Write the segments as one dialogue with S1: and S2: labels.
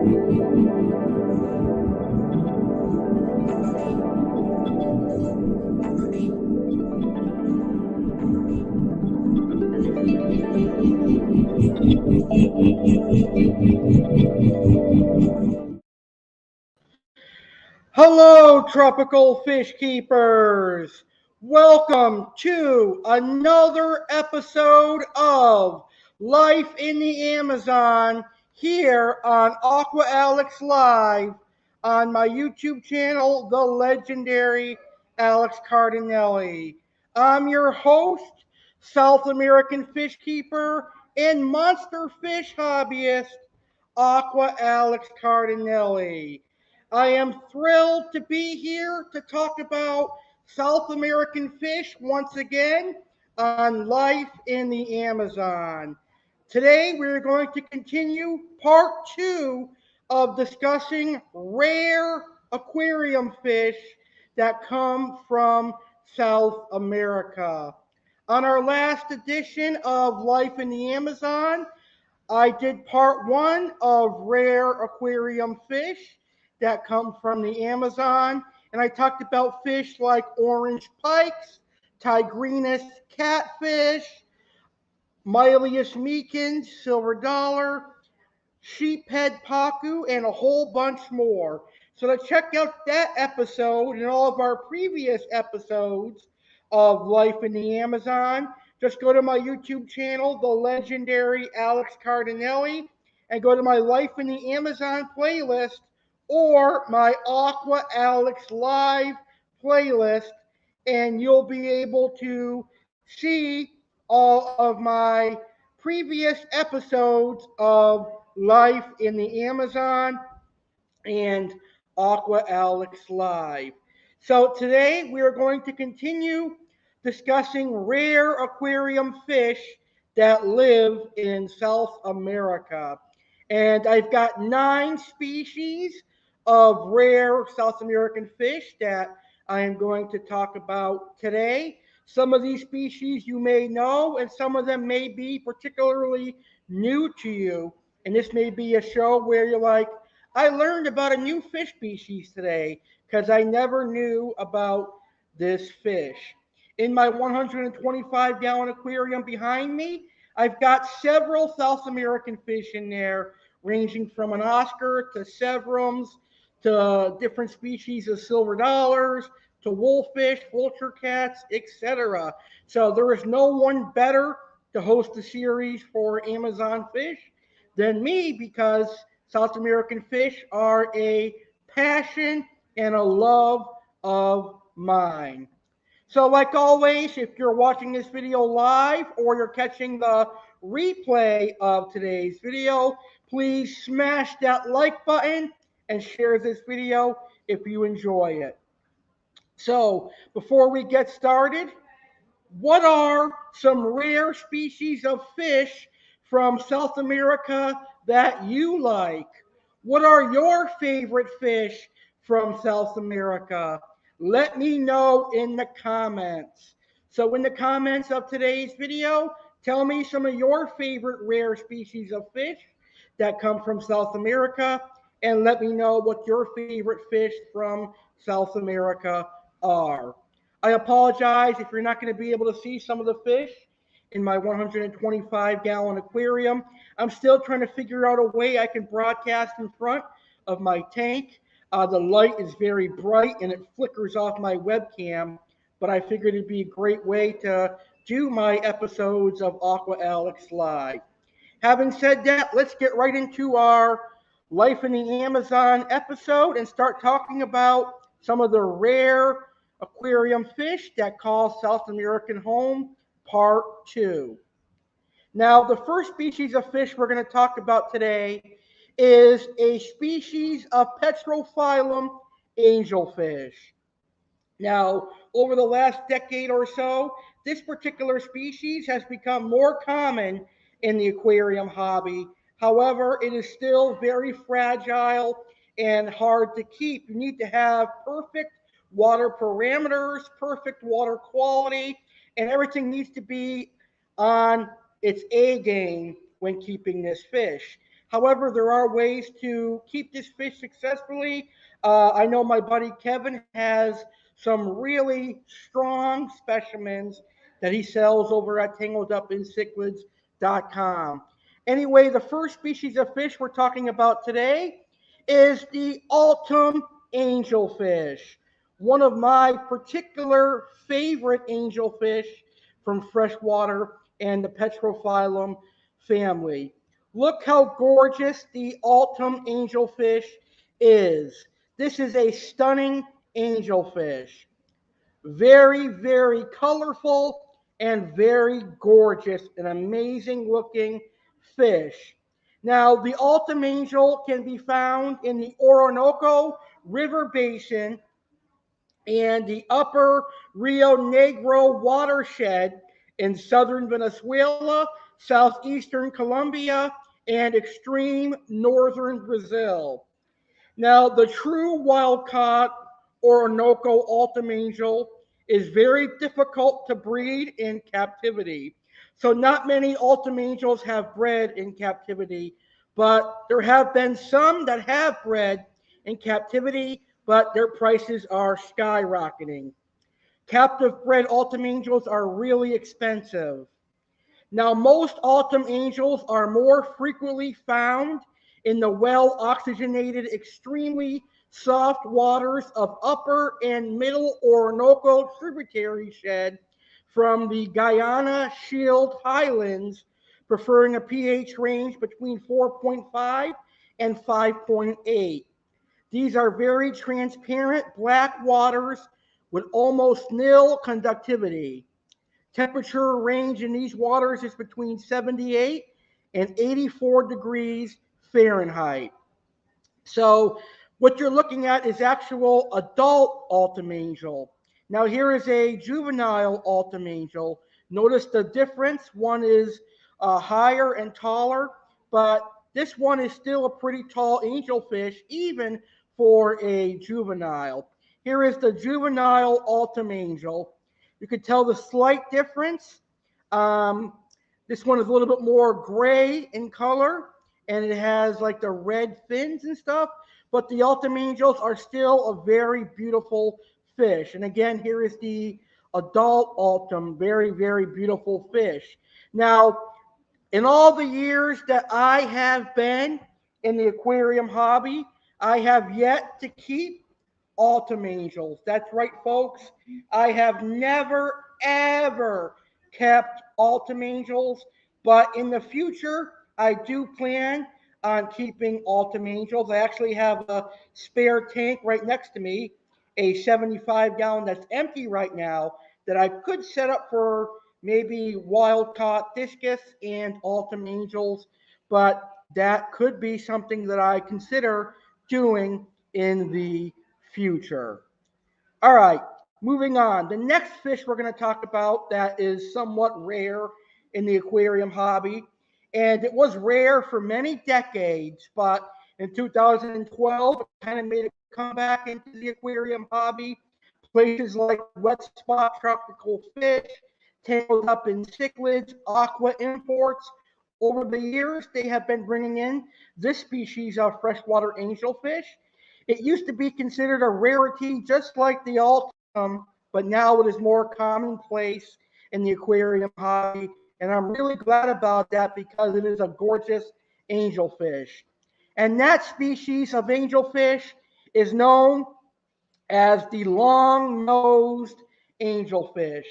S1: Hello, tropical fish keepers. Welcome to another episode of Life in the Amazon here on Aqua Alex Live on my YouTube channel, the legendary Alex Cardinale. I'm your host, South American fish keeper and monster fish hobbyist, Aqua Alex Cardinale. I am thrilled to be here to talk about South American fish once again on Life in the Amazon. Today we're going to continue part 2 of discussing rare aquarium fish that come from South America. On our last edition of Life in the Amazon, I did part 1 of rare aquarium fish that come from the Amazon, and I talked about fish like orange pikes, tigrinus catfish, Mylius mecans, silver dollar, sheephead pacu, and a whole bunch more. So to check out that episode and all of our previous episodes of Life in the Amazon, just go to my YouTube channel, the legendary Alex Cardinale, and go to my Life in the Amazon playlist or my Aqua Alex Live playlist, and you'll be able to see all of my previous episodes of Life in the Amazon and Aqua Alex Live. So today we are going to continue discussing rare aquarium fish that live in South America. And I've got 9 species of rare South American fish that I am going to talk about today. Some of these species you may know, and some of them may be particularly new to you. And this may be a show where you're like, I learned about a new fish species today because I never knew about this fish. In my 125-gallon aquarium behind me, I've got several South American fish in there, ranging from an Oscar to Severums to different species of silver dollars to wolffish, vulture cats, etc. So there is no one better to host a series for Amazon fish than me because South American fish are a passion and a love of mine. So like always, if you're watching this video live or you're catching the replay of today's video, please smash that like button and share this video if you enjoy it. So before we get started, what are some rare species of fish from South America that you like? What are your favorite fish from South America? Let me know in the comments. So in the comments of today's video, tell me some of your favorite rare species of fish that come from South America, and let me know what your favorite fish from South America are. I apologize if you're not going to be able to see some of the fish in my 125-gallon aquarium. I'm still trying to figure out a way I can broadcast in front of my tank. The light is very bright and it flickers off my webcam, but I figured it'd be a great way to do my episodes of Aqua Alex Live. Having said that, let's get right into our Life in the Amazon episode and start talking about some of the rare aquarium fish that call South American home, part 2. Now, the first species of fish we're going to talk about today is a species of Petrophyllum angelfish. Now, over the last decade or so, this particular species has become more common in the aquarium hobby. However, it is still very fragile and hard to keep. You need to have perfect water parameters, perfect water quality, and everything needs to be on its A game when keeping this fish. However, there are ways to keep this fish successfully. I know my buddy Kevin has some really strong specimens that he sells over at tangledupincichlids.com. Anyway, the first species of fish we're talking about today is the Altum angelfish, one of my particular favorite angelfish from freshwater and the Petrophyllum family. Look how gorgeous the Altum angelfish is. This is a stunning angelfish. Very, very colorful and very gorgeous, an amazing looking fish. Now, the Altum angel can be found in the Orinoco River Basin and the upper Rio Negro watershed in southern Venezuela, southeastern Colombia, and extreme northern Brazil. Now, the true wild caught Orinoco Altum angel is very difficult to breed in captivity. So, not many Altum angels have bred in captivity, but there have been some that have bred in captivity, but their prices are skyrocketing. Captive bred Altum angels are really expensive. Now, most Altum angels are more frequently found in the well oxygenated, extremely soft waters of upper and middle Orinoco tributary shed from the Guyana Shield Highlands, preferring a pH range between 4.5 and 5.8. These are very transparent black waters with almost nil conductivity. Temperature range in these waters is between 78 and 84 degrees Fahrenheit. So what you're looking at is actual adult Altum angel. Now here is a juvenile Altum angel. Notice the difference. One is higher and taller, but this one is still a pretty tall angelfish, even for a juvenile. Here is the juvenile Altum angel. You can tell the slight difference. Um, this one is a little bit more gray in color, and it has like the red fins and stuff. But the Altum angels are still a very beautiful fish. And again, here is the adult Altum, very, very beautiful fish. Now, in all the years that I have been in the aquarium hobby, I have yet to keep Altum angels. That's right, folks. I have never, ever kept Altum angels, but in the future, I do plan on keeping Altum angels. I actually have a spare tank right next to me, a 75-gallon that's empty right now, that I could set up for maybe wild caught discus and Altum angels, but that could be something that I consider doing in the future. All right, moving on. The next fish we're going to talk about that is somewhat rare in the aquarium hobby, and it was rare for many decades, but in 2012, it kind of made a comeback into the aquarium hobby. Places like Wet Spot Tropical Fish, Tangled Up in Cichlids, Aqua Imports. Over the years, they have been bringing in this species of freshwater angelfish. It used to be considered a rarity, just like the Altum, but now it is more commonplace in the aquarium hobby. And I'm really glad about that because it is a gorgeous angelfish. And that species of angelfish is known as the long-nosed angelfish.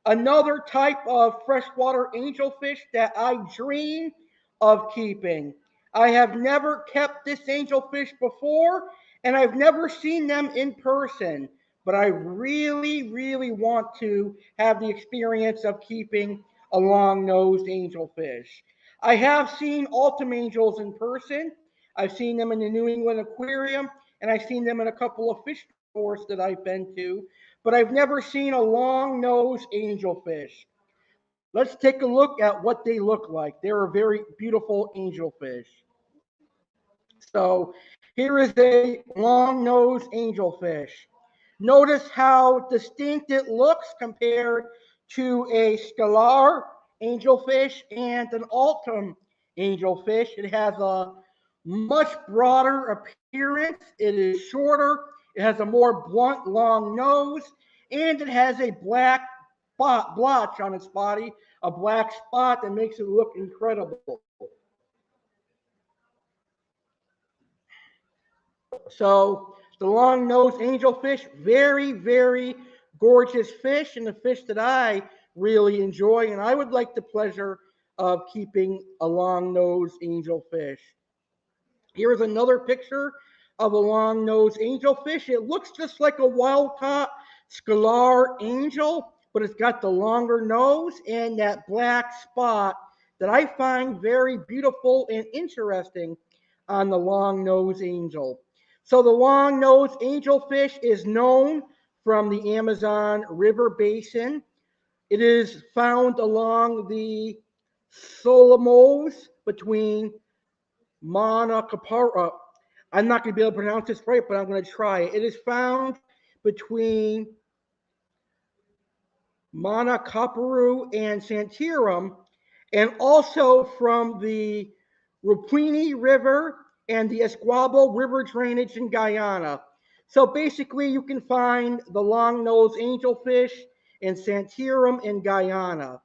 S1: Another type of freshwater angelfish that I dream of keeping. I have never kept this angelfish before, and I've never seen them in person, but I really, really want to have the experience of keeping a long-nosed angelfish. I have seen Altum angels in person. I've seen them in the New England Aquarium, and I've seen them in a couple of fish stores that I've been to, but I've never seen a long-nosed angelfish. Let's take a look at what they look like. They're a very beautiful angelfish. So here is a long-nosed angelfish. Notice how distinct it looks compared to a scalar angelfish and an Altum angelfish. It has a much broader appearance. It is shorter. It has a more blunt, long nose, and it has a black blotch on its body, a black spot that makes it look incredible. So the long-nosed angelfish, very, very gorgeous fish, and a fish that I really enjoy, and I would like the pleasure of keeping a long-nosed angelfish. Here's another picture of a long-nosed angelfish. It looks just like a wild-caught scalar angel, but it's got the longer nose and that black spot that I find very beautiful and interesting on the long-nosed angel. So the long-nosed angelfish is known from the Amazon River basin. It is found along the Solomos between Mauna Kapara. I'm not going to be able to pronounce this right, but I'm going to try it. It is found between Mauna Kaparu and Santirum, and also from the Rupini River and the Esquabo River drainage in Guyana. So basically, you can find the long-nosed angelfish in Santirum in Guyana.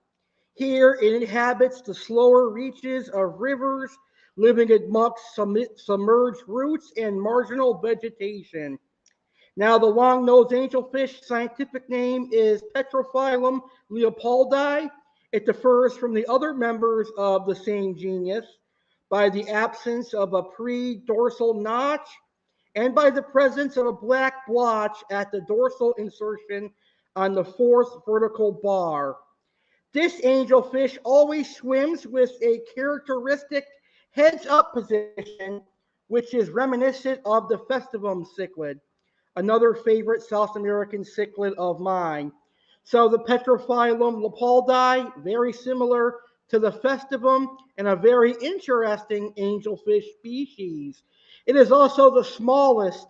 S1: Here, it inhabits the slower reaches of rivers, living amongst submerged roots and marginal vegetation. Now, the long-nosed angelfish scientific name is Petrophyllum leopoldi. It differs from the other members of the same genus by the absence of a pre-dorsal notch and by the presence of a black blotch at the dorsal insertion on the fourth vertical bar. This angelfish always swims with a characteristic heads up position, which is reminiscent of the festivum cichlid, another favorite South American cichlid of mine. So the Petrophyllum leopoldi, very similar to the festivum and a very interesting angelfish species. It is also the smallest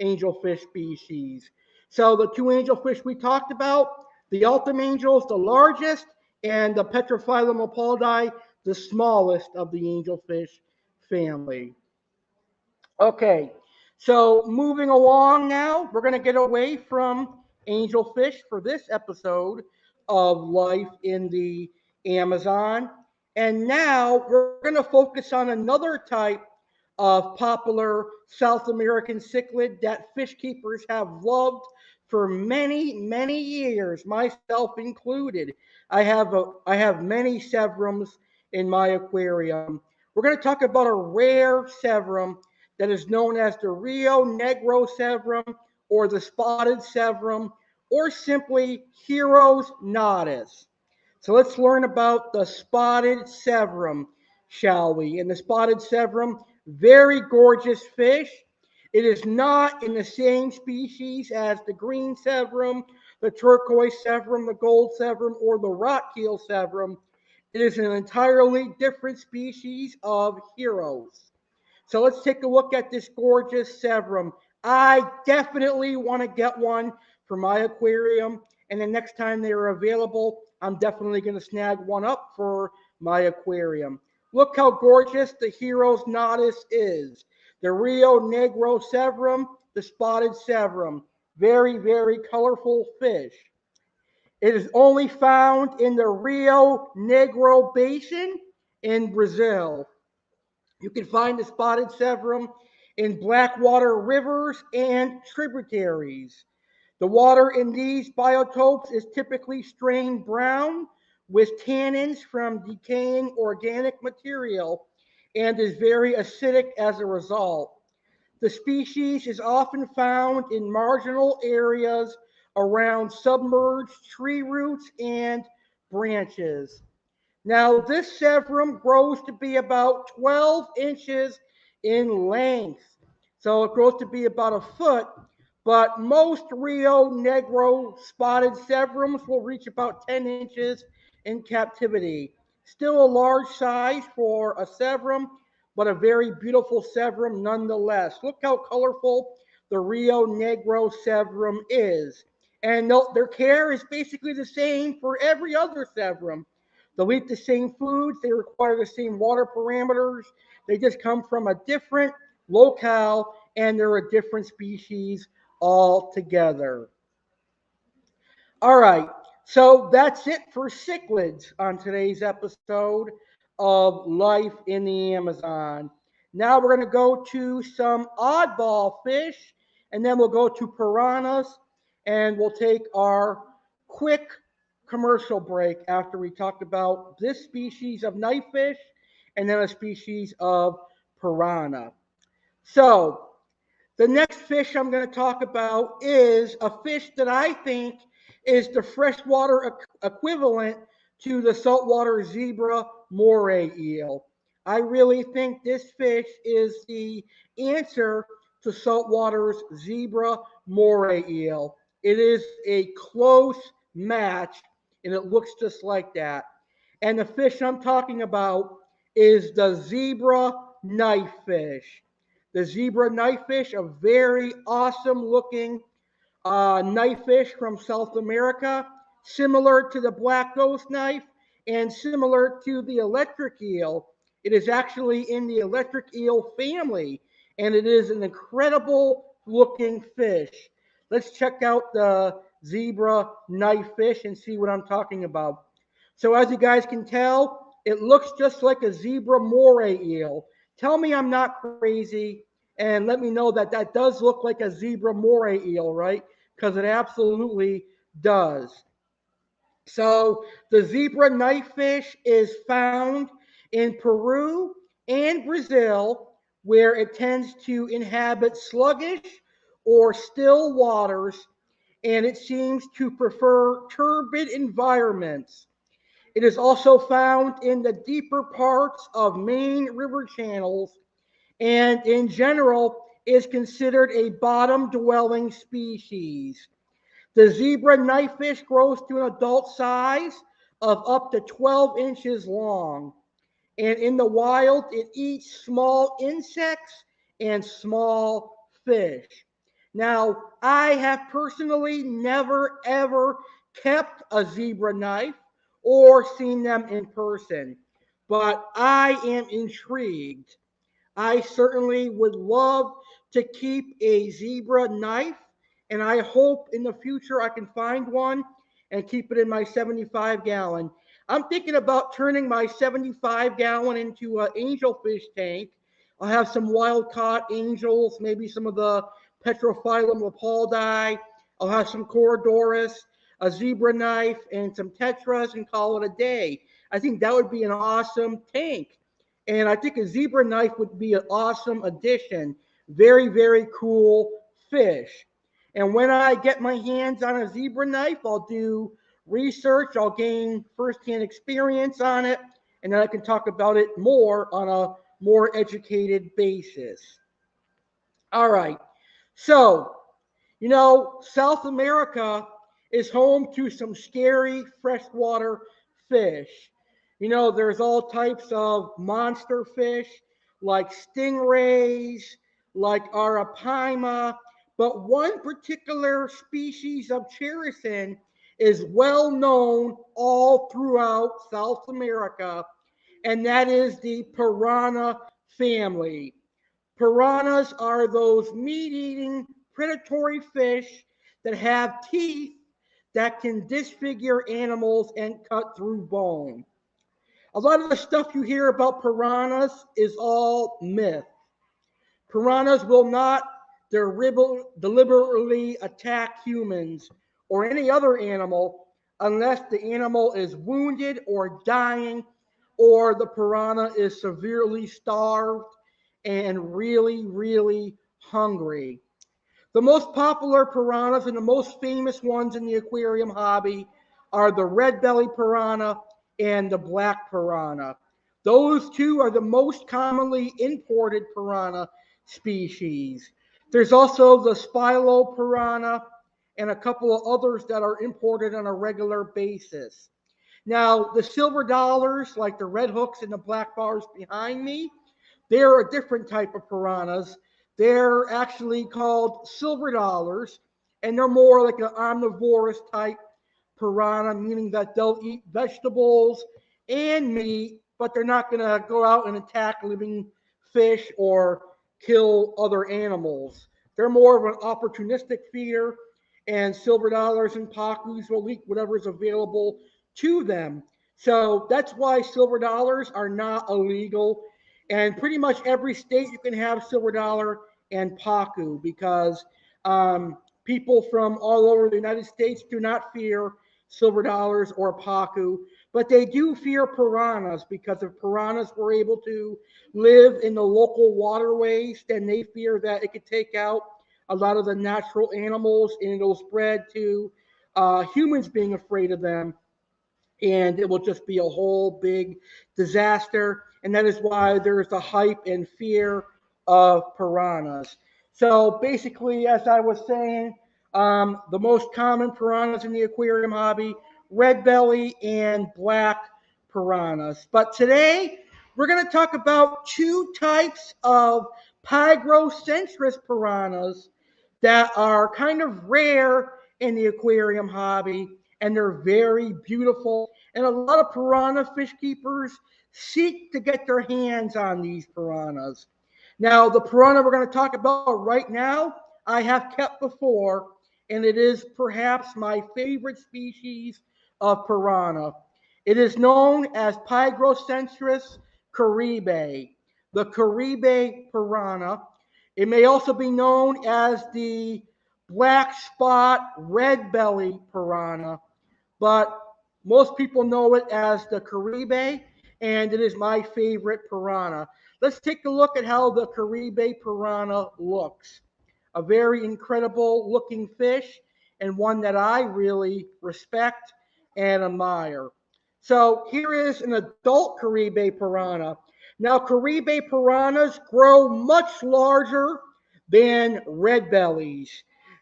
S1: angelfish species. So the two angelfish we talked about, the Altum angel is the largest, and the Petrophyllum leopoldi, the smallest of the angelfish family. Okay, so moving along now, we're going to get away from angelfish for this episode of Life in the Amazon. And now we're going to focus on another type of popular South American cichlid that fish keepers have loved for many, many years, myself included. I have many severums in my aquarium. We're going to talk about a rare severum that is known as the Rio Negro severum or the spotted severum or simply Hero's nodus. So let's learn about the spotted severum, shall we? And the spotted severum, very gorgeous fish. It is not in the same species as the green severum, the turquoise severum, the gold severum, or the rock keel severum. It is an entirely different species of heroes. So let's take a look at this gorgeous severum. I definitely want to get one for my aquarium, and the next time they are available, I'm definitely going to snag one up for my aquarium. Look how gorgeous the Hero's Nodus is. The Rio Negro severum, the spotted severum. Very, very colorful fish. It is only found in the Rio Negro Basin in Brazil. You can find the spotted severum in blackwater rivers and tributaries. The water in these biotopes is typically strained brown with tannins from decaying organic material and is very acidic as a result. The species is often found in marginal areas around submerged tree roots and branches. Now, this severum grows to be about 12 inches in length. So it grows to be about a foot, but most Rio Negro spotted severums will reach about 10 inches in captivity. Still a large size for a severum, but a very beautiful severum nonetheless. Look how colorful the Rio Negro severum is. And their care is basically the same for every other severum. They'll eat the same foods. They require the same water parameters. They just come from a different locale, and they're a different species altogether. All right, so that's it for cichlids on today's episode of Life in the Amazon. Now we're going to go to some oddball fish, and then we'll go to piranhas, and we'll take our quick commercial break after we talked about this species of knifefish and then a species of piranha. So, the next fish I'm going to talk about is a fish that I think is the freshwater equivalent to the saltwater zebra moray eel. I really think this fish is the answer to saltwater's zebra moray eel. It is a close match, and it looks just like that. And the fish I'm talking about is the zebra knifefish. The zebra knifefish, a very awesome looking knifefish from South America, similar to the black ghost knife and similar to the electric eel. It is actually in the electric eel family, and it is an incredible looking fish. Let's check out the zebra knifefish and see what I'm talking about. So as you guys can tell, it looks just like a zebra moray eel. Tell me I'm not crazy, and let me know that that does look like a zebra moray eel, right? Because it absolutely does. So the zebra knifefish is found in Peru and Brazil, where it tends to inhabit sluggish or still waters, and it seems to prefer turbid environments. It is also found in the deeper parts of main river channels, and in general is considered a bottom dwelling species. The zebra knifefish grows to an adult size of up to 12 inches long. And in the wild, it eats small insects and small fish. Now, I have personally never ever kept a zebra knife or seen them in person, but I am intrigued. I certainly would love to keep a zebra knife, and I hope in the future I can find one and keep it in my 75-gallon. I'm thinking about turning my 75-gallon into an angelfish tank. I'll have some wild caught angels, maybe some of the Petrophyllum leopoldi. I'll have some Corydoras, a zebra knife, and some tetras, and call it a day. I think that would be an awesome tank. And I think a zebra knife would be an awesome addition. Very, very cool fish. And when I get my hands on a zebra knife, I'll do research, I'll gain firsthand experience on it, and then I can talk about it more on a more educated basis. All right. So, South America is home to some scary freshwater fish. There's all types of monster fish like stingrays, like arapaima, but one particular species of cherisin is well known all throughout South America, and that is the piranha family. Piranhas are those meat eating predatory fish that have teeth that can disfigure animals and cut through bone. A lot of the stuff you hear about piranhas is all myth. Piranhas will not deliberately attack humans or any other animal unless the animal is wounded or dying, or the piranha is severely starved and really, really hungry. The most popular piranhas and the most famous ones in the aquarium hobby are the red belly piranha and the black piranha. Those two are the most commonly imported piranha species. There's also the spilo piranha and a couple of others that are imported on a regular basis. Now, the silver dollars, like the red hooks and the black bars behind me, they're a different type of piranhas. They're actually called silver dollars, and they're more like an omnivorous type piranha, meaning that they'll eat vegetables and meat, but they're not going to go out and attack living fish or kill other animals. They're more of an opportunistic feeder, and silver dollars and pacus will eat whatever is available to them. So that's why silver dollars are not illegal. And pretty much every state you can have silver dollar and pacu because people from all over the United States do not fear silver dollars or pacu, but they do fear piranhas because if piranhas were able to live in the local waterways, then they fear that it could take out a lot of the natural animals and it'll spread to humans being afraid of them and it will just be a whole big disaster. And that is why there's the hype and fear of piranhas. So basically, as I was saying, the most common piranhas in the aquarium hobby, red belly and black piranhas. But today, we're going to talk about two types of pygrocentris piranhas that are kind of rare in the aquarium hobby and they're very beautiful. And a lot of piranha fish keepers seek to get their hands on these piranhas. Now, the piranha we're going to talk about right now, I have kept before, and it is perhaps my favorite species of piranha. It is known as Pygrocentris caribe, the caribe piranha. It may also be known as the black spot red belly piranha, but most people know it as the caribe, and it is my favorite piranha. Let's take a look at how the caribe piranha looks. A very incredible looking fish, and one that I really respect and admire. So here is an adult caribe piranha. Now, caribe piranhas grow much larger than red bellies.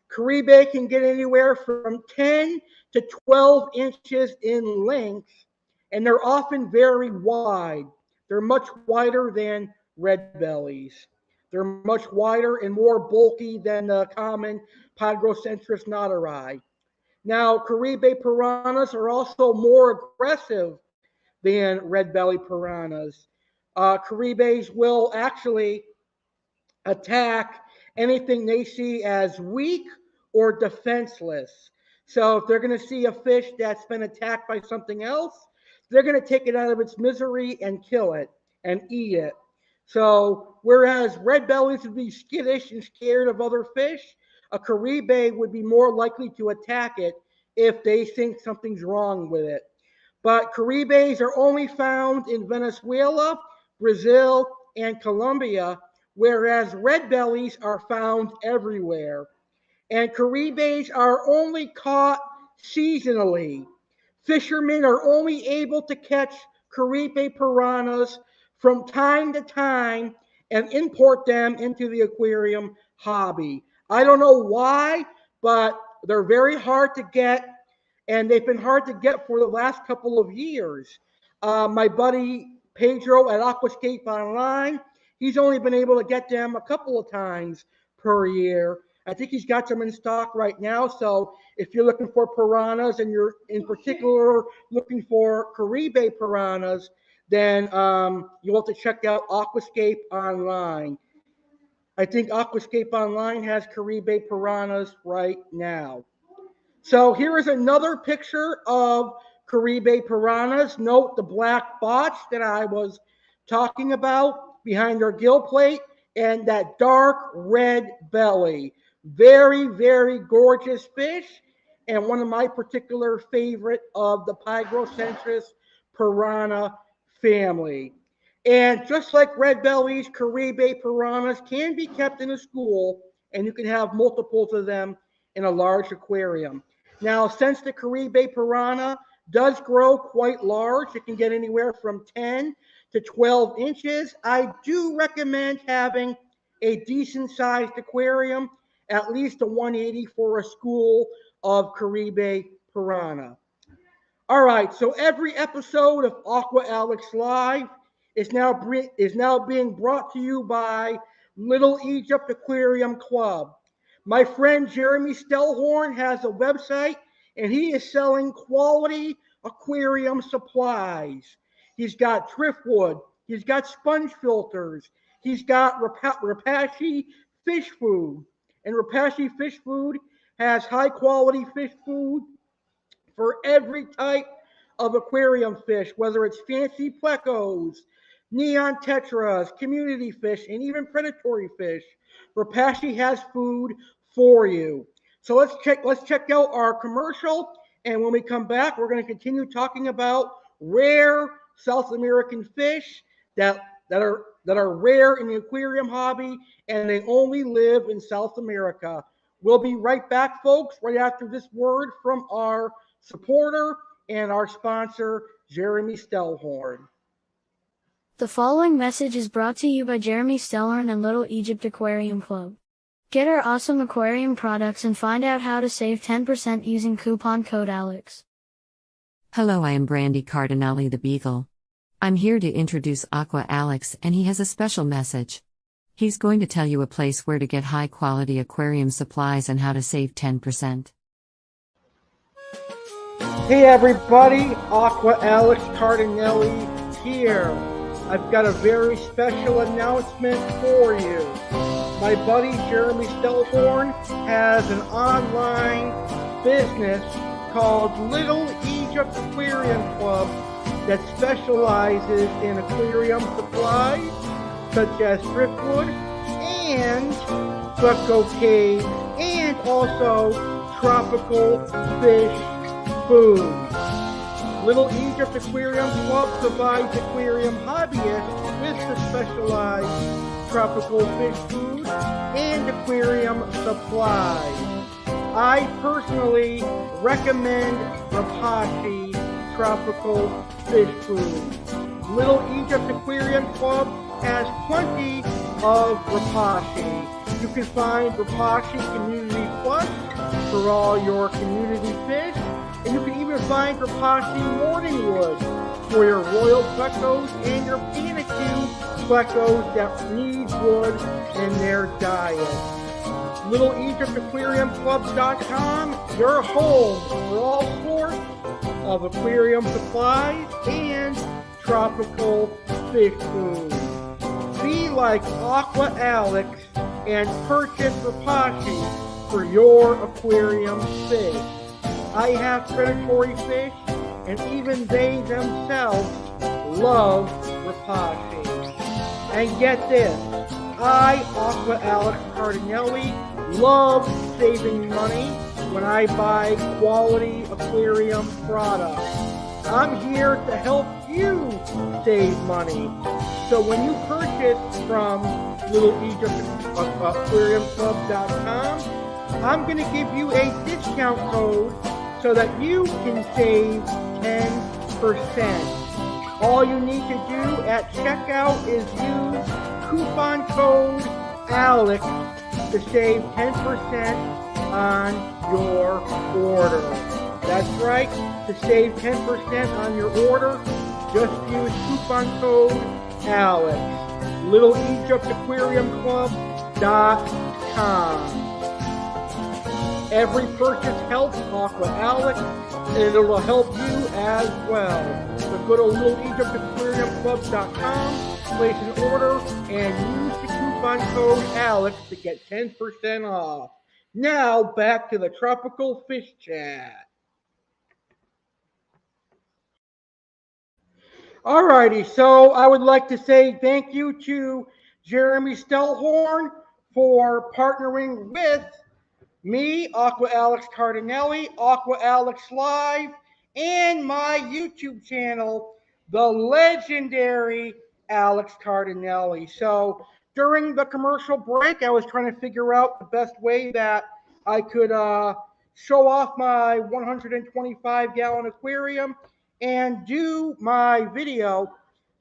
S1: Caribe can get anywhere from 10 to 12 inches in length, and they're often very wide. They're much wider than red bellies. They're much wider and more bulky than the common Podrocentris nateri. Now, Caribe piranhas are also more aggressive than red belly piranhas. Caribes will actually attack anything they see as weak or defenseless. So if they're going to see a fish that's been attacked by something else, they're going to take it out of its misery and kill it and eat it. So whereas red bellies would be skittish and scared of other fish, a caribe would be more likely to attack it if they think something's wrong with it. But caribes are only found in Venezuela, Brazil, and Colombia, whereas red bellies are found everywhere. And caribes are only caught seasonally. Fishermen are only able to catch caribe piranhas from time to time and import them into the aquarium hobby. I don't know why, but they're very hard to get, and they've been hard to get for the last couple of years. My buddy Pedro at Aquascape Online, he's only been able to get them a couple of times per year. I think he's got some in stock right now. So if you're looking for piranhas and you're in particular looking for caribe piranhas, then you'll have to check out Aquascape Online. I think Aquascape Online has caribe piranhas right now. So here is another picture of caribe piranhas. Note the black botch that I was talking about behind their gill plate and that dark red belly. Very, very gorgeous fish and one of my particular favorite of the Pygrocentris piranha family. And just like red bellies, caribe piranhas can be kept in a school and you can have multiples of them in a large aquarium. Now, since the caribe piranha does grow quite large, it can get anywhere from 10 to 12 inches. I do recommend having a decent sized aquarium, at least a 180 for a school of caribe piranha. All right, so every episode of Aqua Alex Live is now being brought to you by Little Egypt Aquarium Club. My friend Jeremy Stellhorn has a website, and he is selling quality aquarium supplies. He's got driftwood. He's got sponge filters. He's got Rapashi fish food. And Rapashi fish food has high quality fish food for every type of aquarium fish, whether it's fancy plecos, neon tetras, community fish, and even predatory fish. Rapashi has food for you. So let's check out our commercial, and when we come back, we're going to continue talking about rare South American fish that that are rare in the aquarium hobby, and they only live in South America. We'll be right back, folks, right after this word from our supporter and our sponsor, Jeremy Stellhorn.
S2: The following message is brought to you by Jeremy Stellhorn and Little Egypt Aquarium Club. Get our awesome aquarium products and find out how to save 10% using coupon code ALEX.
S3: Hello, I am Brandy Cardinale the Beagle. I'm here to introduce Aqua Alex, and he has a special message. He's going to tell you a place where to get high quality aquarium supplies and how to save 10%.
S1: Hey everybody, Aqua Alex Cardinale here. I've got a very special announcement for you. My buddy Jeremy Stellhorn has an online business called Little Egypt Aquarium Club that specializes in aquarium supplies such as driftwood and Bucko Cave and also tropical fish food. Little Egypt Aquarium Club provides aquarium hobbyists with the specialized tropical fish food and aquarium supplies. I personally recommend Rapashi tropical fish food. Little Egypt Aquarium Club has plenty of Rapashi. You can find Rapashi Community Plus for all your community fish. And you can even find Rapashi Morningwood for your royal plecos and your Panacu plecos that need wood in their diet. LittleEgyptAquariumClub.com, your home for all sorts of aquarium supplies and tropical fish food. Be like Aqua Alex and purchase Rapashi for your aquarium fish. I have predatory fish, and even they themselves love Rapashi. And get this, I, Aqua Alex Cardinale, love saving money when I buy quality aquarium products. I'm here to help you save money. So when you purchase from LittleEgyptAquariumClub.com, I'm going to give you a discount code so that you can save 10%. All you need to do at checkout is use coupon code ALEX to save 10% on your order. That's right, to save 10% on your order, just use coupon code ALEX. LittleEgyptAquariumClub.com. Every purchase helps Aqua Alex, and it'll help you as well. So go to LittleEgyptAquariumClub.com, place an order, and use the coupon code ALEX to get 10% off. Now, back to the Tropical Fish Chat. Alrighty, so I would like to say thank you to Jeremy Stellhorn for partnering with me, Aqua Alex Cardinale, Aqua Alex Live, and my YouTube channel, the legendary Alex Cardinale. So during the commercial break, I was trying to figure out the best way that I could show off my 125-gallon aquarium and do my video.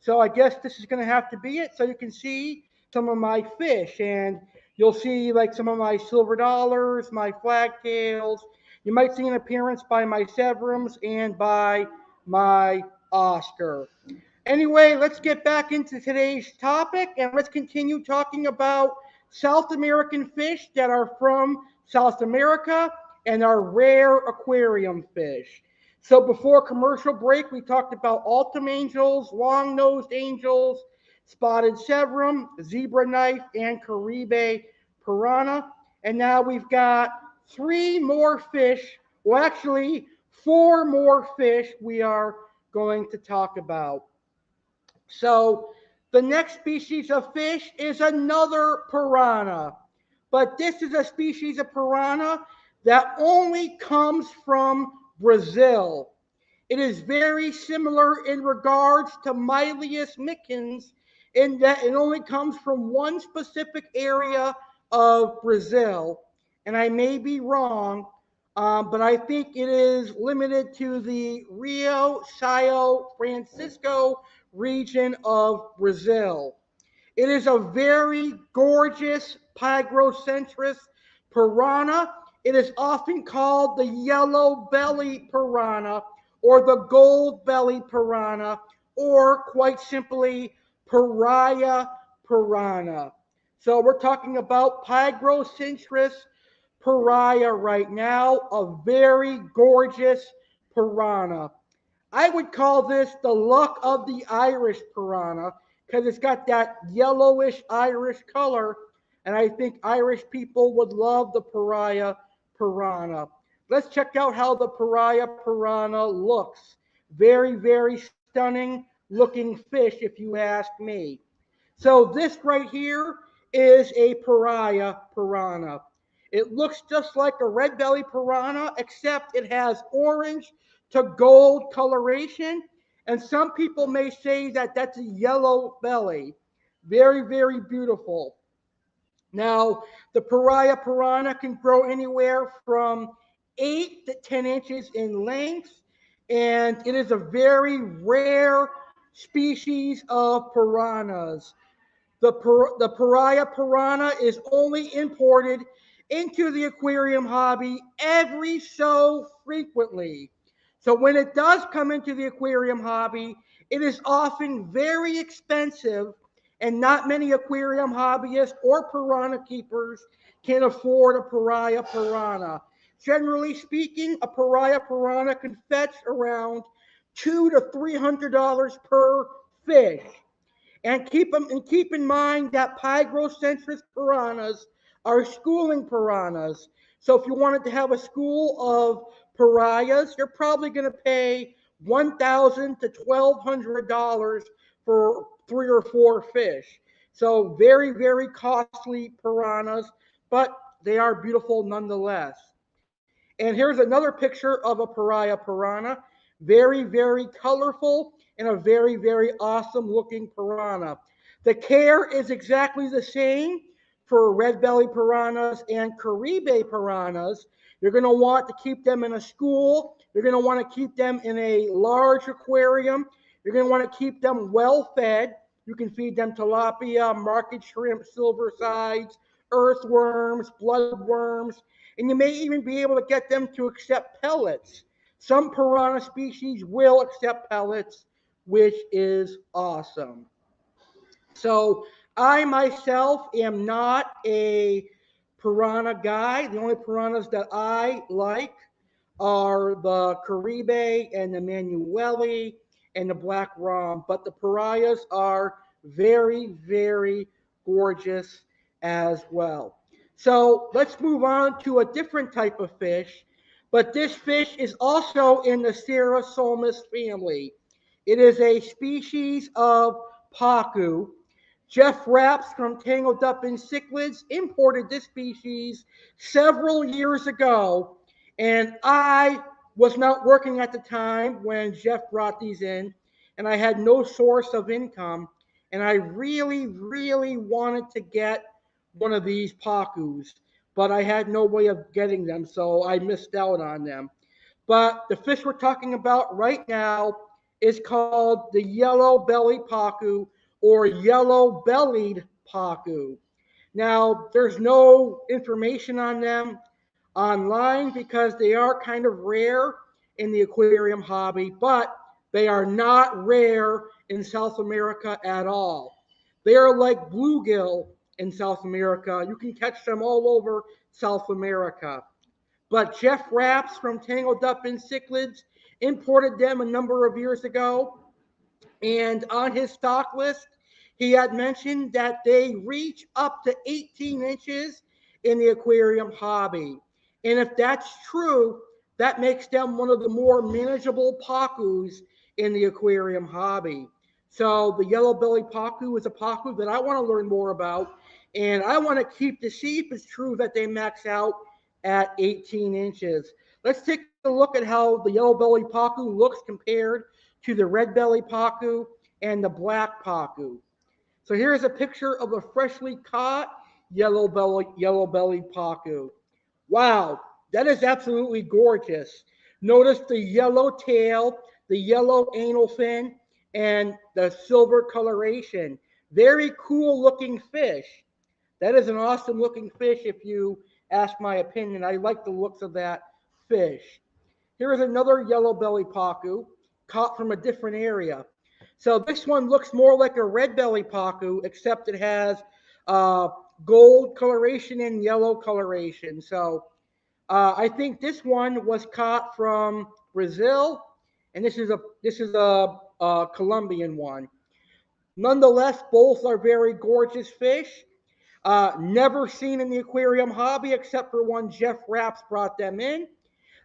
S1: So I guess this is going to have to be it, so you can see some of my fish, and you'll see like some of my silver dollars, my flagtails. You might see an appearance by my Severums and by my Oscar. Anyway, let's get back into today's topic, and let's continue talking about South American fish that are from South America and are rare aquarium fish. So before commercial break, we talked about Altum angels, long-nosed angels, spotted severum, zebra knife, and Caribe piranha. And now we've got three more fish, well, actually, four more fish we are going to talk about. So the next species of fish is another piranha. But this is a species of piranha that only comes from Brazil. It is very similar in regards to Mylius mickens in that it only comes from one specific area of Brazil. And I may be wrong, but I think it is limited to the Rio Sao Francisco region of Brazil. It is a very gorgeous Pygrocentrus piranha. It is often called the yellow belly piranha or the gold belly piranha or quite simply pariah piranha. So we're talking about Pygrocentrus pariah right now, a very gorgeous piranha. I would call this the luck of the Irish piranha because it's got that yellowish Irish color, and I think Irish people would love the pariah piranha. Let's check out how the pariah piranha looks. Very, very stunning looking fish, if you ask me. So this right here is a pariah piranha. It looks just like a red belly piranha, except it has orange to gold coloration. And some people may say that that's a yellow belly. Very, very beautiful. Now, the pariah piranha can grow anywhere from 8 to 10 inches in length, and it is a very rare species of piranhas. The pariah piranha is only imported into the aquarium hobby every so frequently. So when it does come into the aquarium hobby, it is often very expensive, and not many aquarium hobbyists or piranha keepers can afford a pariah piranha. Generally speaking, a pariah piranha can fetch around $200 to $300 per fish. And keep in mind that pygrocentrus piranhas are schooling piranhas. So if you wanted to have a school of pariahs, you're probably going to pay $1,000 to $1,200 for three or four fish. So very, very costly piranhas, but they are beautiful nonetheless. And here's another picture of a pariah piranha. Very, very colorful and a very, very awesome looking piranha. The care is exactly the same for red belly piranhas and Caribe piranhas. You're going to want to keep them in a school. You're going to want to keep them in a large aquarium. You're going to want to keep them well fed. You can feed them tilapia, market shrimp, silver sides, earthworms, bloodworms, and you may even be able to get them to accept pellets. Some piranha species will accept pellets, which is awesome. So I myself am not a piranha guy. The only piranhas that I like are the Caribe and the Manueli and the Black Rom. But the pariahs are very, very gorgeous as well. So let's move on to a different type of fish. But this fish is also in the Ceratosomus family. It is a species of pacu. Jeff Rapps from Tangled Up in Cichlids imported this species several years ago, and I was not working at the time when Jeff brought these in, and I had no source of income, and I really, really wanted to get one of these pacus, but I had no way of getting them, so I missed out on them. But the fish we're talking about right now is called the yellow belly pacu or yellow bellied pacu. Now, there's no information on them online because they are kind of rare in the aquarium hobby, but they are not rare in South America at all. They are like bluegill in South America. You can catch them all over South America. But Jeff Rapps from Tangled Up in Cichlids imported them a number of years ago. And on his stock list, he had mentioned that they reach up to 18 inches in the aquarium hobby. And if that's true, that makes them one of the more manageable pacus in the aquarium hobby. So the yellow belly pacu is a pacu that I want to learn more about. And I want to keep to see if it's true that they max out at 18 inches. Let's take a look at how the yellow belly pacu looks compared to the red belly pacu and the black pacu. So here's a picture of a freshly caught yellow belly pacu. Wow, that is absolutely gorgeous. Notice the yellow tail, the yellow anal fin, and the silver coloration. Very cool looking fish. That is an awesome looking fish if you ask my opinion. I like the looks of that fish. Here is another yellow belly pacu caught from a different area. So this one looks more like a red belly pacu, except it has uh, gold coloration and yellow coloration. So I think this one was caught from Brazil, and this is a Colombian one. Nonetheless, both are very gorgeous fish. Never seen in the aquarium hobby except for when Jeff Rapps brought them in.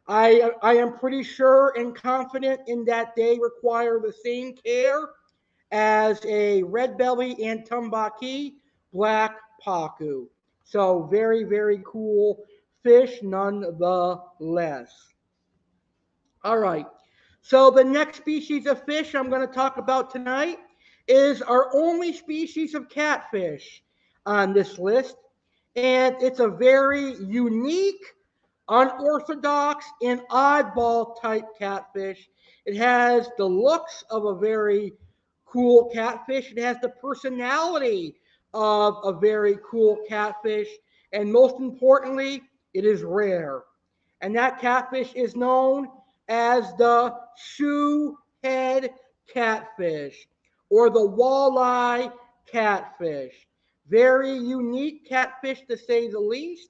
S1: I am pretty sure and confident in that they require the same care as a red belly and tambaki black pacu. So very, very cool fish nonetheless. All right. So the next species of fish I'm going to talk about tonight is our only species of catfish on this list. And it's a very unique, unorthodox, and oddball type catfish. It has the looks of a very cool catfish. It has the personality of a very cool catfish. And most importantly, it is rare. And that catfish is known as the shoe head catfish or the walleye catfish. Very unique catfish to say the least,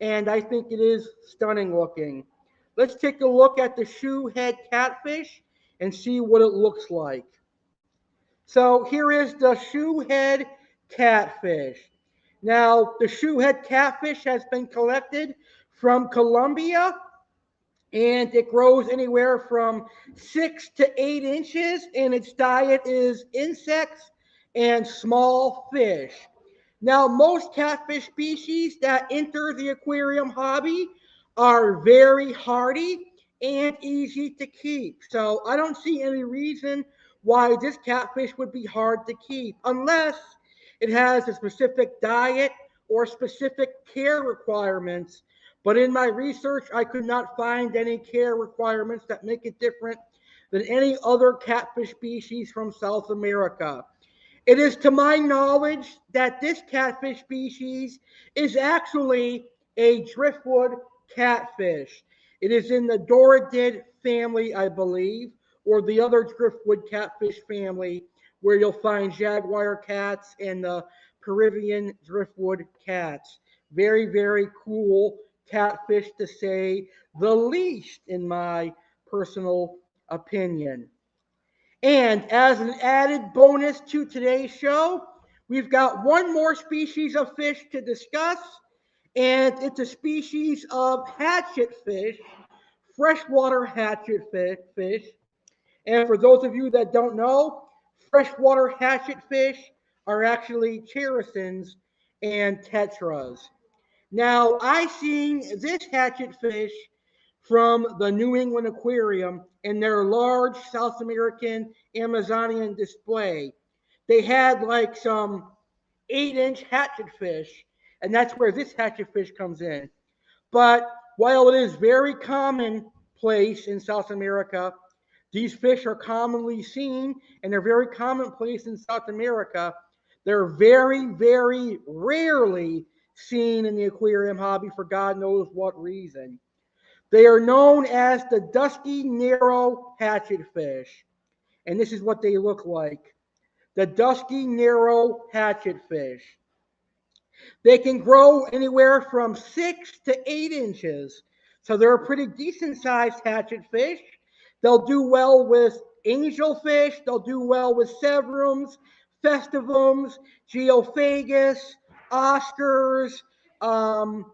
S1: and I think it is stunning looking. Let's take a look at the shoe head catfish and see what it looks like. So here is the shoe head catfish. Now, the shoe head catfish has been collected from Colombia, and it grows anywhere from 6 to 8 inches, and its diet is insects and small fish. Now, most catfish species that enter the aquarium hobby are very hardy and easy to keep. So I don't see any reason why this catfish would be hard to keep unless it has a specific diet or specific care requirements. But in my research, I could not find any care requirements that make it different than any other catfish species from South America. It is to my knowledge that this catfish species is actually a driftwood catfish. It is in the Doridid family, I believe, or the other driftwood catfish family, where you'll find jaguar cats and the Peruvian driftwood cats. Very, very cool catfish to say the least, in my personal opinion. And as an added bonus to today's show, we've got one more species of fish to discuss, and it's a species of hatchet fish, freshwater hatchet fish. And for those of you that don't know, freshwater hatchet fish are actually cherisons and tetras. Now, I seen this hatchet fish from the New England Aquarium in their large South American Amazonian display. They had like some 8 inch hatchet fish, and that's where this hatchet fish comes in. But while it is very commonplace in South America, these fish are commonly seen and they're very commonplace in South America. They're very, very rarely seen in the aquarium hobby for God knows what reason. They are known as the dusky narrow hatchet fish. And this is what they look like. The dusky narrow hatchet fish. They can grow anywhere from 6 to 8 inches. So they're a pretty decent sized hatchet fish. They'll do well with angelfish. They'll do well with severums, festivums, geophagus, oscars, um,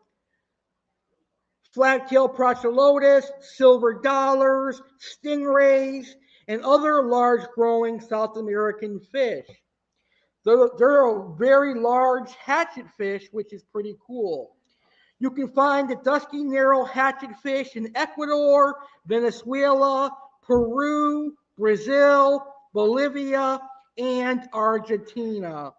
S1: flat-tailed procelotus, silver dollars, stingrays, and other large growing South American fish. They're a very large hatchet fish, which is pretty cool. You can find the dusky narrow hatchet fish in Ecuador, Venezuela, Peru, Brazil, Bolivia, and Argentina.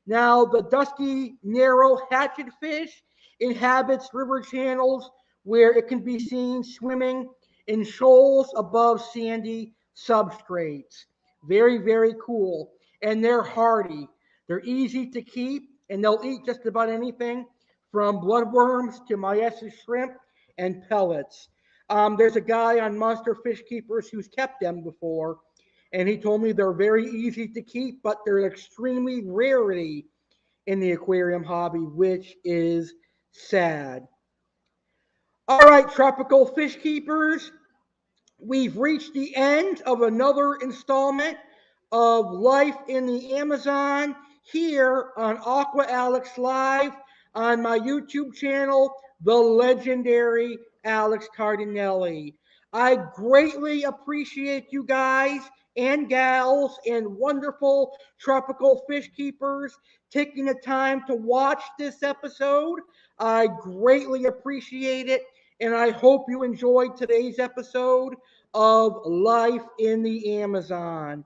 S1: Now, the dusky narrow hatchet fish inhabits river channels where it can be seen swimming in shoals above sandy substrates. Very, very cool. And they're hardy. They're easy to keep, and they'll eat just about anything from bloodworms to Miasis shrimp and pellets. There's a guy on Monster Fish Keepers who's kept them before, and he told me they're very easy to keep, but they're an extremely rarity in the aquarium hobby, which is sad. All right, tropical fish keepers, we've reached the end of another installment of Life in the Amazon here on Aqua Alex Live on my YouTube channel, the legendary Alex Cardinale. I greatly appreciate you guys and gals and wonderful tropical fish keepers taking the time to watch this episode. I greatly appreciate it, and I hope you enjoyed today's episode of Life in the Amazon.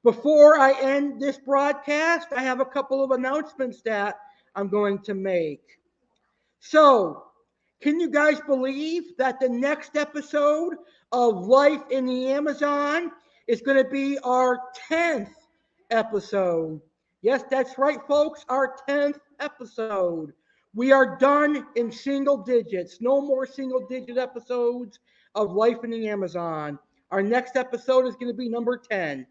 S1: Before I end this broadcast, I have a couple of announcements that I'm going to make. So, can you guys believe that the next episode of Life in the Amazon is going to be our 10th episode? Yes, that's right, folks, our 10th episode. We are done in single digits. No more single digit episodes of Life in the Amazon. Our next episode is going to be number 10.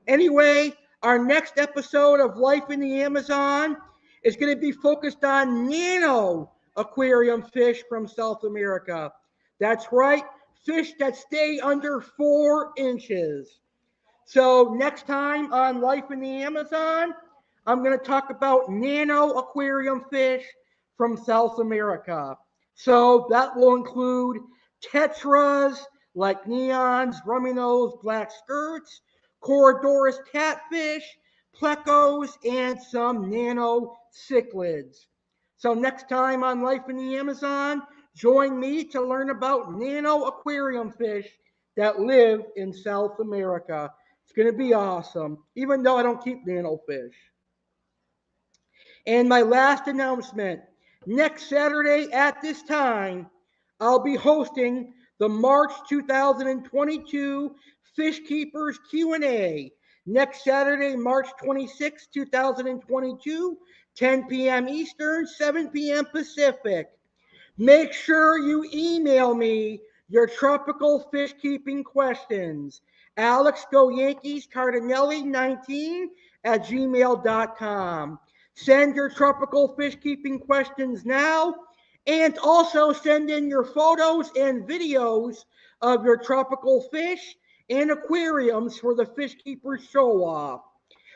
S1: Anyway, our next episode of Life in the Amazon is going to be focused on nano aquarium fish from South America. That's right, fish that stay under 4 inches. So next time on Life in the Amazon, I'm going to talk about nano aquarium fish from South America. So that will include tetras like neons, rummy nose, black skirts, Corydoras catfish, plecos, and some nano cichlids. So next time on Life in the Amazon, join me to learn about nano aquarium fish that live in South America. It's going to be awesome, even though I don't keep nano fish. And my last announcement, next Saturday at this time, I'll be hosting the March 2022 Fish Keepers Q&A. Next Saturday, March 26, 2022, 10 p.m. Eastern, 7 p.m. Pacific. Make sure you email me your tropical fish keeping questions. Alex Go Yankees Cardinale 19 at gmail.com. Send your tropical fish keeping questions now, and also send in your photos and videos of your tropical fish and aquariums for the Fish Keepers show off.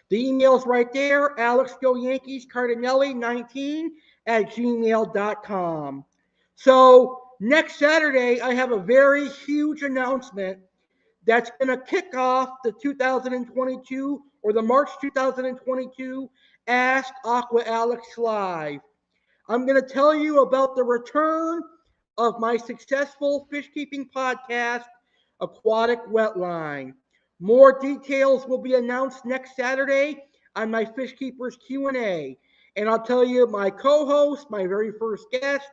S1: The email's right there, Alex Go Yankees Cardinale 19 at gmail.com. So next Saturday, I have a very huge announcement that's going to kick off the 2022 or the March 2022 Ask Aqua Alex Live. I'm going to tell you about the return of my successful fish keeping podcast, Aquatic Wetline. More details will be announced next Saturday on my Fish Keepers Q&A. And I'll tell you my co-host, my very first guest,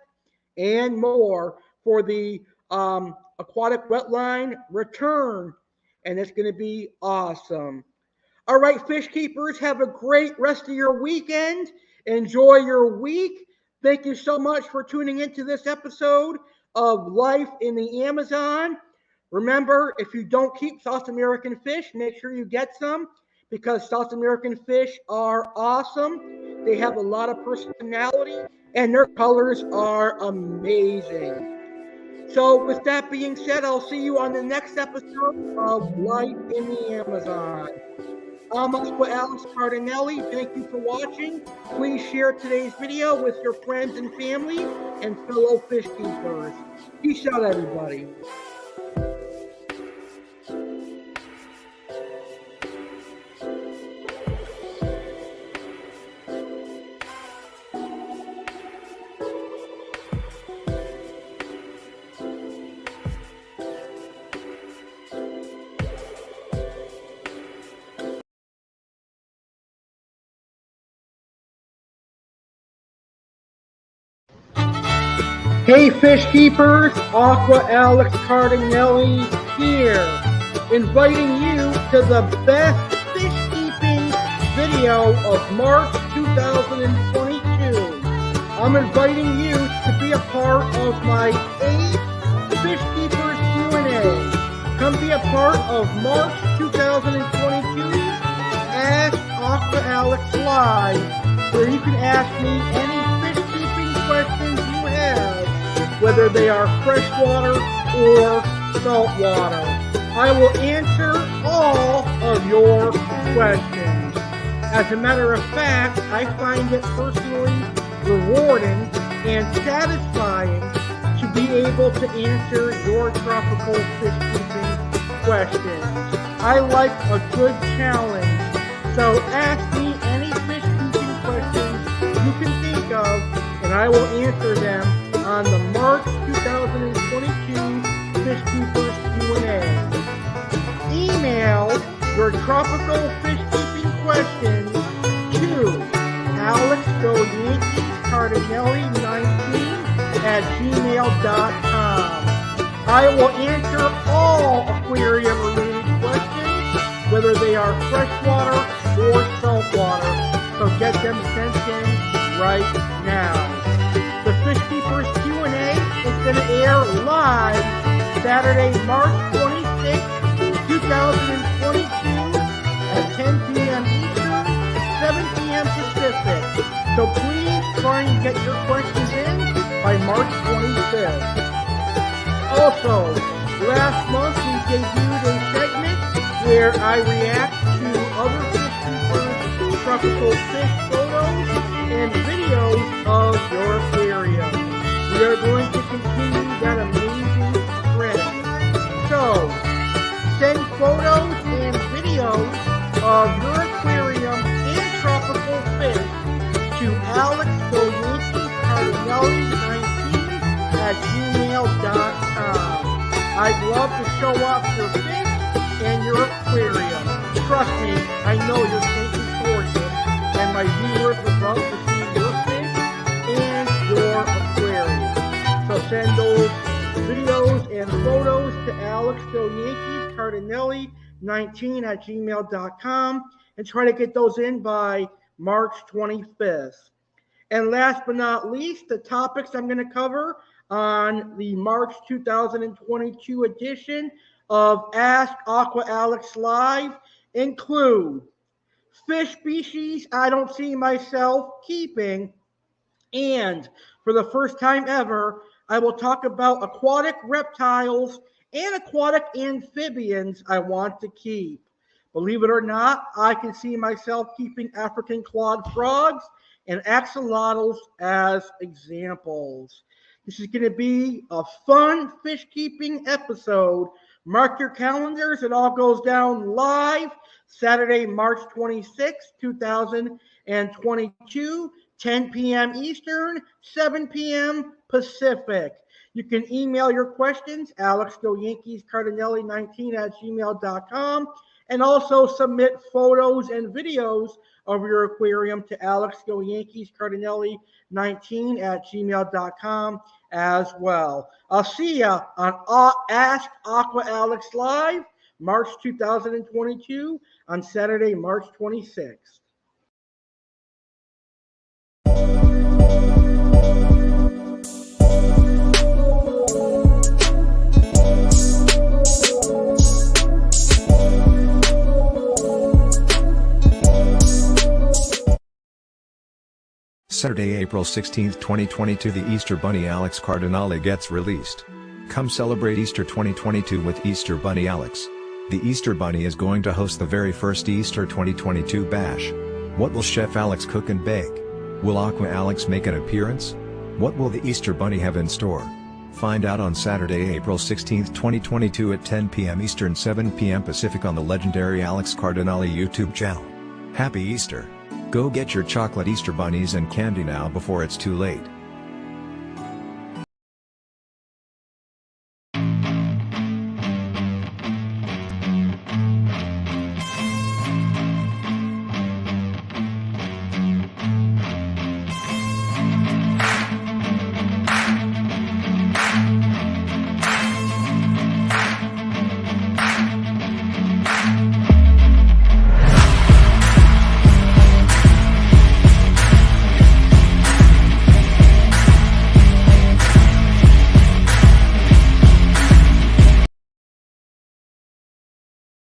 S1: and more for the Aquatic Wetline return. And it's going to be awesome. All right, fish keepers, have a great rest of your weekend. Enjoy your week. Thank you so much for tuning into this episode of Life in the Amazon. Remember, if you don't keep South American fish, make sure you get some because South American fish are awesome. They have a lot of personality and their colors are amazing. So, with that being said, I'll see you on the next episode of Life in the Amazon. I'm Alex Cardinale. Thank you for watching. Please share today's video with your friends and family and fellow fish keepers. Peace out, everybody. Hey fish keepers, Alex Cardinale here, inviting you to the best fish keeping video of March 2022. I'm inviting you to be a part of my 8th Fish Keepers Q&A. Come be a part of March 2022's Ask Alex Live, where you can ask me any fish keeping questions you have, whether they are freshwater or saltwater. I will answer all of your questions. As a matter of fact, I find it personally rewarding and satisfying to be able to answer your tropical fish keeping questions. I like a good challenge, so ask me any fish keeping questions you can think of, and I will answer them on the March 2022 Fish Keepers Q&A. Email your tropical fish keeping questions to alexgoyankiescardinale19@gmail.com. I will answer all aquarium related questions, whether they are freshwater or saltwater, so get them sent in right now. The Fish Keepers Q&A is going to air live Saturday, March 26, 2022 at 10 p.m. Eastern, 7 p.m. Pacific. So please try and get your questions in by March 25th. Also, last month we debuted a segment where I react to other fish keepers' tropical fish photos and videos of your aquarium. We are going to continue that amazing trend. So, send photos and videos of your aquarium and tropical fish to alexgoyankiescardinale19@gmail.com. I'd love to show off your fish and your aquarium. Trust me, I know you're thinking towards it, and my viewers would love to see your fish and your aquarium. So send those videos and photos to alexgoyankiescardinale19@gmail.com and try to get those in by March 25th. And last but not least, the topics I'm going to cover on the March 2022 edition of Ask Alex Live include fish species I don't see myself keeping, and for the first time ever, I will talk about aquatic reptiles and aquatic amphibians I want to keep. Believe it or not, I can see myself keeping African clawed frogs and axolotls as examples. This is going to be a fun fish keeping episode. Mark your calendars. It all goes down live Saturday, March 26, 2022, 10 p.m. Eastern, 7 p.m. Pacific. You can email your questions, alexgoyankiescardinale19@gmail.com, and also submit photos and videos of your aquarium to alexgoyankiescardinale19@gmail.com as well. I'll see you on Ask Alex Live, March 2022 on Saturday, March 26th.
S4: Saturday, April 16, 2022, the Easter Bunny Alex Cardinale gets released. Come celebrate Easter 2022 with Easter Bunny Alex. The Easter Bunny is going to host the very first Easter 2022 bash. What will Chef Alex cook and bake? Will Aqua Alex make an appearance? What will the Easter Bunny have in store? Find out on Saturday, April 16, 2022 at 10 p.m. Eastern, 7 p.m. Pacific on the legendary Alex Cardinale YouTube channel. Happy Easter! Go get your chocolate Easter bunnies and candy now before it's too late.